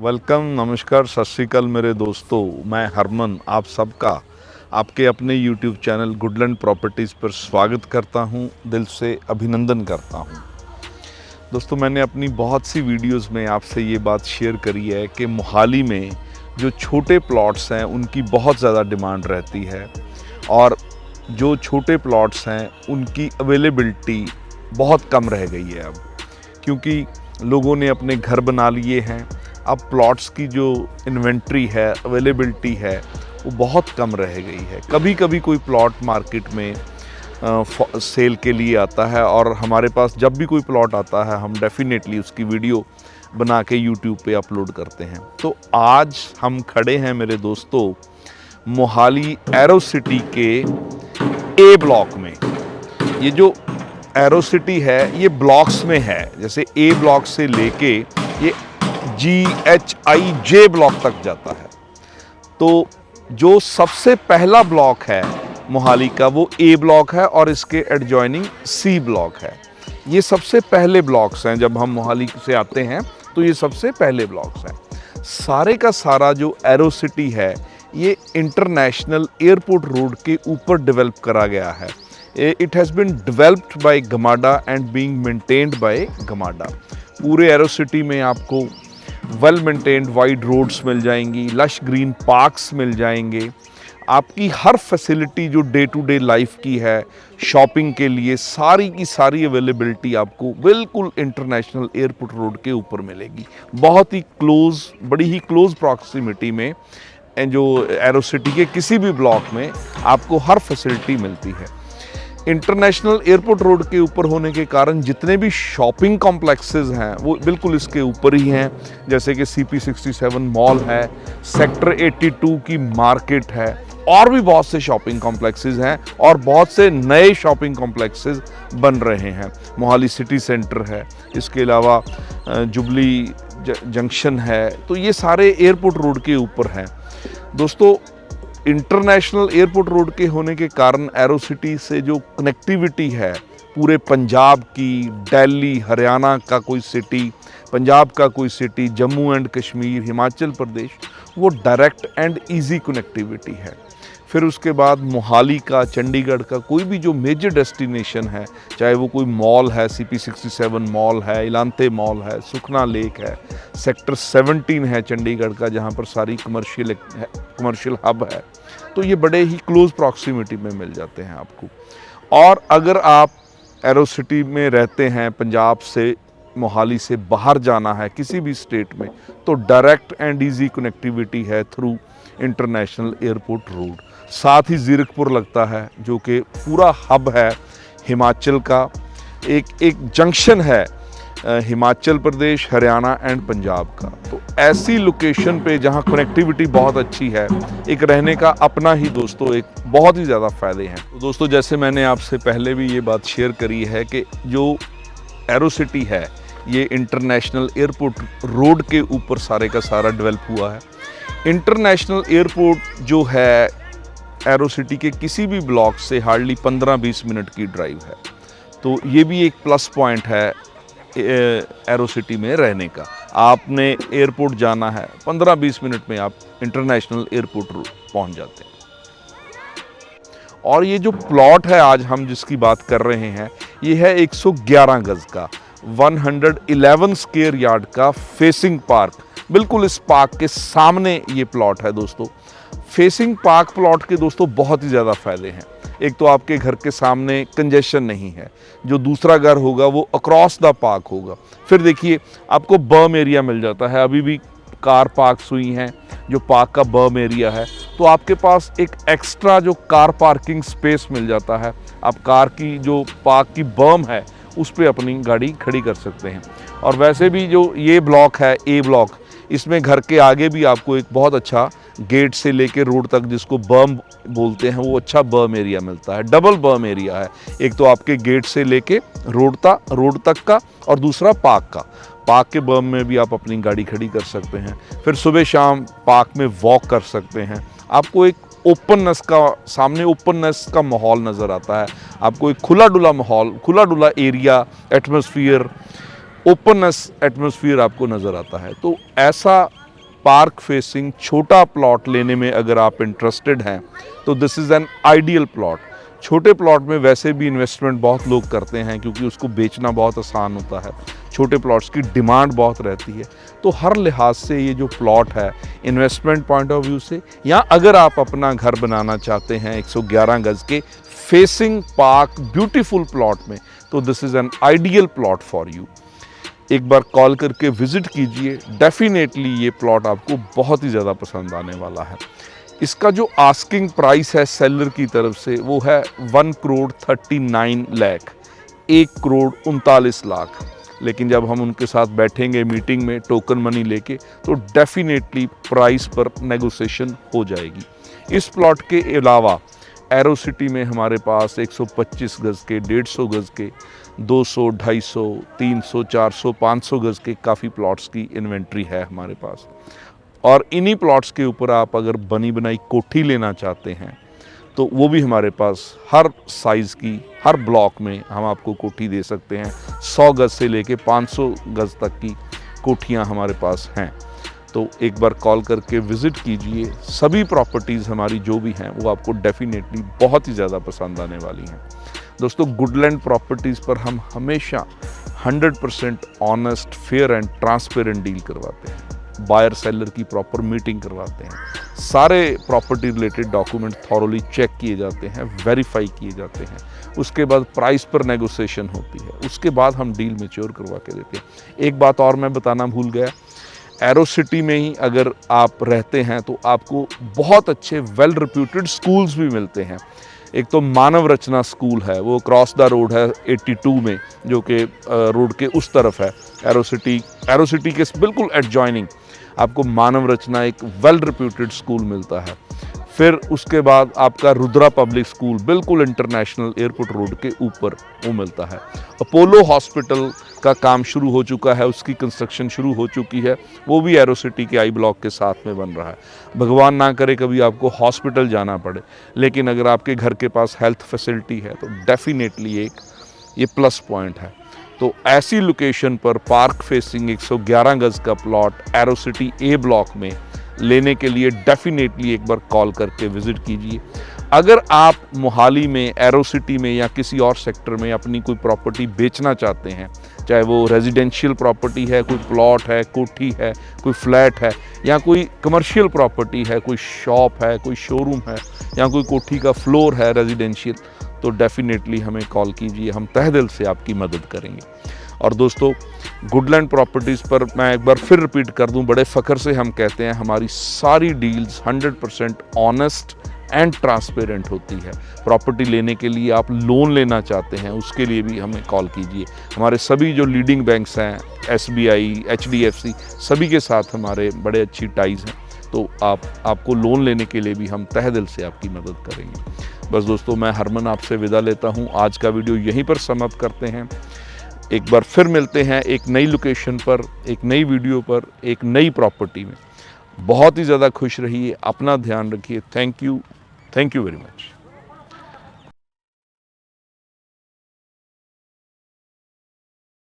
Welcome, नमस्कार, सत श्री अकाल मेरे दोस्तों। मैं हरमन आप सबका आपके अपने YouTube चैनल गुडलैंड प्रॉपर्टीज़ पर स्वागत करता हूं, दिल से अभिनंदन करता हूं। दोस्तों, मैंने अपनी बहुत सी वीडियोस में आपसे ये बात शेयर करी है कि मोहाली में जो छोटे प्लॉट्स हैं उनकी बहुत ज़्यादा डिमांड रहती है और जो छोटे प्लॉट्स हैं उनकी अवेलेबिलिटी बहुत कम रह गई है अब, क्योंकि लोगों ने अपने घर बना लिए हैं। अब प्लॉट्स की जो इन्वेंट्री है, अवेलेबिलिटी है, वो बहुत कम रह गई है। कभी कभी कोई प्लॉट मार्केट में सेल के लिए आता है और हमारे पास जब भी कोई प्लॉट आता है हम डेफिनेटली उसकी वीडियो बना के यूट्यूब पे अपलोड करते हैं। तो आज हम खड़े हैं मेरे दोस्तों मोहाली एरो सिटी के ए ब्लॉक में। ये जो एरो सिटी है ये ब्लॉक्स में है, जैसे ए ब्लॉक से लेके ये GHIJ ब्लॉक तक जाता है। तो जो सबसे पहला ब्लॉक है मोहाली का वो ए ब्लॉक है और इसके एडजॉइनिंग C ब्लॉक है। ये सबसे पहले ब्लॉक्स हैं, जब हम मोहाली से आते हैं तो ये सबसे पहले ब्लॉक्स हैं। सारे का सारा जो एरो सिटी है ये इंटरनेशनल एयरपोर्ट रोड के ऊपर डेवलप करा गया है। It has been developed by GMADA and being maintained by GMADA. पूरे एरो सिटी में आपको वेल मेंटेन्ड वाइड रोड्स मिल जाएंगी, लश ग्रीन पार्क्स मिल जाएंगे। आपकी हर फैसिलिटी जो डे टू डे लाइफ की है, शॉपिंग के लिए सारी की सारी अवेलेबिलिटी आपको बिल्कुल इंटरनेशनल एयरपोर्ट रोड के ऊपर मिलेगी। बहुत ही क्लोज, बड़ी ही क्लोज प्रॉक्सिमिटी में जो एरो सिटी के किसी भी ब्लॉक में आपको हर फैसिलिटी मिलती है। इंटरनेशनल एयरपोर्ट रोड के ऊपर होने के कारण जितने भी शॉपिंग कॉम्प्लेक्सेस हैं वो बिल्कुल इसके ऊपर ही हैं, जैसे कि CP67 मॉल है, सेक्टर 82 की मार्केट है, और भी बहुत से शॉपिंग कॉम्प्लेक्सेस हैं और बहुत से नए शॉपिंग कॉम्प्लेक्सेस बन रहे हैं। मोहाली सिटी सेंटर है, इसके अलावा जुबली जंक्शन है। तो ये सारे एयरपोर्ट रोड के ऊपर हैं। दोस्तों, इंटरनेशनल एयरपोर्ट रोड के होने के कारण एरो सिटी से जो कनेक्टिविटी है पूरे पंजाब की, दिल्ली, हरियाणा का कोई सिटी, पंजाब का कोई सिटी, जम्मू एंड कश्मीर, हिमाचल प्रदेश, वो डायरेक्ट एंड इजी कनेक्टिविटी है। फिर उसके बाद मोहाली का, चंडीगढ़ का कोई भी जो मेजर डेस्टिनेशन है, चाहे वो कोई मॉल है, CP67 मॉल है, इलांते मॉल है, सुखना लेक है, सेक्टर 17 है चंडीगढ़ का जहाँ पर सारी कमर्शियल हब है, तो ये बड़े ही क्लोज प्रॉक्सिमिटी में मिल जाते हैं आपको। और अगर आप एरो सिटी में रहते हैं, पंजाब से, मोहाली से बाहर जाना है किसी भी स्टेट में, तो डायरेक्ट एंड इजी कनेक्टिविटी है थ्रू इंटरनेशनल एयरपोर्ट रोड। साथ ही ज़ीरकपुर लगता है जो कि पूरा हब है हिमाचल का, एक जंक्शन है हिमाचल प्रदेश, हरियाणा एंड पंजाब का। तो ऐसी लोकेशन पे जहाँ कनेक्टिविटी बहुत अच्छी है, एक रहने का अपना ही दोस्तों एक बहुत ही ज़्यादा फ़ायदे हैं। तो दोस्तों, जैसे मैंने आपसे पहले भी ये बात शेयर करी है कि जो एरो सिटी है ये इंटरनेशनल एयरपोर्ट रोड के ऊपर सारे का सारा डेवलप हुआ है। इंटरनेशनल एयरपोर्ट जो है एरो सिटी के किसी भी ब्लॉक से हार्डली 15-20 मिनट की ड्राइव है। तो ये भी एक प्लस पॉइंट है एरो सिटी में रहने का। आपने एयरपोर्ट जाना है, 15-20 मिनट में आप इंटरनेशनल एयरपोर्ट पहुंच जाते हैं। और ये जो प्लॉट है आज हम जिसकी बात कर रहे हैं ये है 111 गज का, 111 स्क्वायर यार्ड का फेसिंग पार्क। बिल्कुल इस पार्क के सामने ये प्लॉट है दोस्तों। फेसिंग पार्क प्लॉट के दोस्तों बहुत ही ज़्यादा फ़ायदे हैं। एक तो आपके घर के सामने कंजेशन नहीं है, जो दूसरा घर होगा वो अक्रॉस द पार्क होगा। फिर देखिए आपको बर्म एरिया मिल जाता है, अभी भी कार पार्क्स हुई हैं जो पार्क का बर्म एरिया है, तो आपके पास एक एक्स्ट्रा जो कार पार्किंग स्पेस मिल जाता है। आप कार की जो पार्क की बर्म है उस पर अपनी गाड़ी खड़ी कर सकते हैं। और वैसे भी जो ये ब्लॉक है ए ब्लॉक, इसमें घर के आगे भी आपको एक बहुत अच्छा गेट से लेके रोड तक, जिसको बर्म बोलते हैं, वो अच्छा बर्म एरिया मिलता है। डबल बर्म एरिया है, एक तो आपके गेट से लेके रोड तक का और दूसरा पार्क का। पार्क के बर्म में भी आप अपनी गाड़ी खड़ी कर सकते हैं। फिर सुबह शाम पार्क में वॉक कर सकते हैं। आपको एक ओपननेस का, सामने ओपननेस का माहौल नज़र आता है। आपको एक खुला डुला माहौल, खुला डुला एरिया, एटमॉस्फेयर, ओपननेस एटमॉस्फेयर आपको नज़र आता है। तो ऐसा पार्क फेसिंग छोटा प्लॉट लेने में अगर आप इंटरेस्टेड हैं तो this is an ideal plot. छोटे प्लॉट में वैसे भी इन्वेस्टमेंट बहुत लोग करते हैं क्योंकि उसको बेचना बहुत आसान होता है, छोटे प्लॉट्स की डिमांड बहुत रहती है। तो हर लिहाज से ये जो प्लॉट है इन्वेस्टमेंट पॉइंट ऑफ व्यू से, या अगर आप अपना घर बनाना चाहते हैं 111 गज के फेसिंग पार्क ब्यूटीफुल प्लॉट में, तो this is an ideal plot for you. एक बार कॉल करके विजिट कीजिए, डेफिनेटली ये प्लॉट आपको बहुत ही ज़्यादा पसंद आने वाला है। इसका जो आस्किंग प्राइस है सेलर की तरफ से वो है 1,39 लाख, 1,39 लेकिन जब हम उनके साथ बैठेंगे मीटिंग में टोकन मनी लेके तो डेफिनेटली प्राइस पर नेगोशिएशन हो जाएगी। इस प्लॉट के अलावा एरो सिटी में हमारे पास 125 गज़ के, 150 गज़ के, 200, 250, 300, 400, 500 गज़ के काफ़ी प्लॉट्स की इन्वेंट्री है हमारे पास। और इन्हीं प्लॉट्स के ऊपर आप अगर बनी बनाई कोठी लेना चाहते हैं तो वो भी हमारे पास हर साइज़ की, हर ब्लॉक में हम आपको कोठी दे सकते हैं। 100 गज़ से लेके 500 गज़ तक की कोठियाँ हमारे पास हैं। तो एक बार कॉल करके विज़िट कीजिए। सभी प्रॉपर्टीज़ हमारी जो भी हैं वो आपको डेफिनेटली बहुत ही ज़्यादा पसंद आने वाली हैं। दोस्तों, गुडलैंड प्रॉपर्टीज़ पर हम हमेशा 100% honest, fair and transparent deal करवाते हैं। बायर सेलर की प्रॉपर मीटिंग करवाते हैं, सारे property related document thoroughly check किए जाते हैं, वेरीफाई किए जाते हैं। उसके बाद प्राइस पर नेगोशिएशन होती है, उसके बाद हम डील मैच्योर करवा के देते हैं। एक बात और मैं बताना भूल गया, एरो सिटी में ही अगर आप रहते हैं तो आपको बहुत अच्छे वेल रिप्यूटेड स्कूल्स भी मिलते हैं। एक तो मानव रचना स्कूल है, वो क्रॉस द रोड है 82 में, जो कि रोड के उस तरफ है। एरो सिटी के बिल्कुल एडजॉइनिंग आपको मानव रचना एक वेल रिप्यूटेड स्कूल मिलता है। फिर उसके बाद आपका रुद्रा पब्लिक स्कूल बिल्कुल इंटरनेशनल एयरपोर्ट रोड के ऊपर वो मिलता है। अपोलो हॉस्पिटल का काम शुरू हो चुका है, उसकी कंस्ट्रक्शन शुरू हो चुकी है, वो भी एरो सिटी के आई ब्लॉक के साथ में बन रहा है। भगवान ना करे कभी आपको हॉस्पिटल जाना पड़े, लेकिन अगर आपके घर के पास हेल्थ फैसिलिटी है तो डेफिनेटली ये प्लस पॉइंट है। तो ऐसी लोकेशन पर पार्क फेसिंग 111 गज़ का प्लॉट एरो सिटी ए ब्लॉक में लेने के लिए डेफिनेटली एक बार कॉल करके विज़िट कीजिए। अगर आप मोहाली में, एरो सिटी में या किसी और सेक्टर में अपनी कोई प्रॉपर्टी बेचना चाहते हैं, चाहे वो रेजिडेंशियल प्रॉपर्टी है, कोई प्लॉट है, कोठी है, कोई फ्लैट है, या कोई कमर्शियल प्रॉपर्टी है, कोई शॉप है, कोई शोरूम है, या कोई कोठी का फ्लोर है रेजिडेंशियल, तो डेफिनेटली हमें कॉल कीजिए, हम तहे दिल से आपकी मदद करेंगे। और दोस्तों, गुडलैंड प्रॉपर्टीज़ पर मैं एक बार फिर रिपीट कर दूं, बड़े फ़ख्र से हम कहते हैं हमारी सारी डील्स 100% ऑनेस्ट एंड ट्रांसपेरेंट होती है। प्रॉपर्टी लेने के लिए आप लोन लेना चाहते हैं, उसके लिए भी हमें कॉल कीजिए। हमारे सभी जो लीडिंग बैंक्स हैं, SBI, HDFC, सभी के साथ हमारे बड़े अच्छी टाइज़ हैं। तो आपको लोन लेने के लिए भी हम तहे दिल से आपकी मदद करेंगे। बस दोस्तों, मैं हरमन आपसे विदा लेता हूँ। आज का वीडियो यहीं पर समाप्त करते हैं। एक बार फिर मिलते हैं एक नई लोकेशन पर, एक नई वीडियो पर, एक नई प्रॉपर्टी में। बहुत ही ज़्यादा खुश रहिए, अपना ध्यान रखिए। Thank you very much.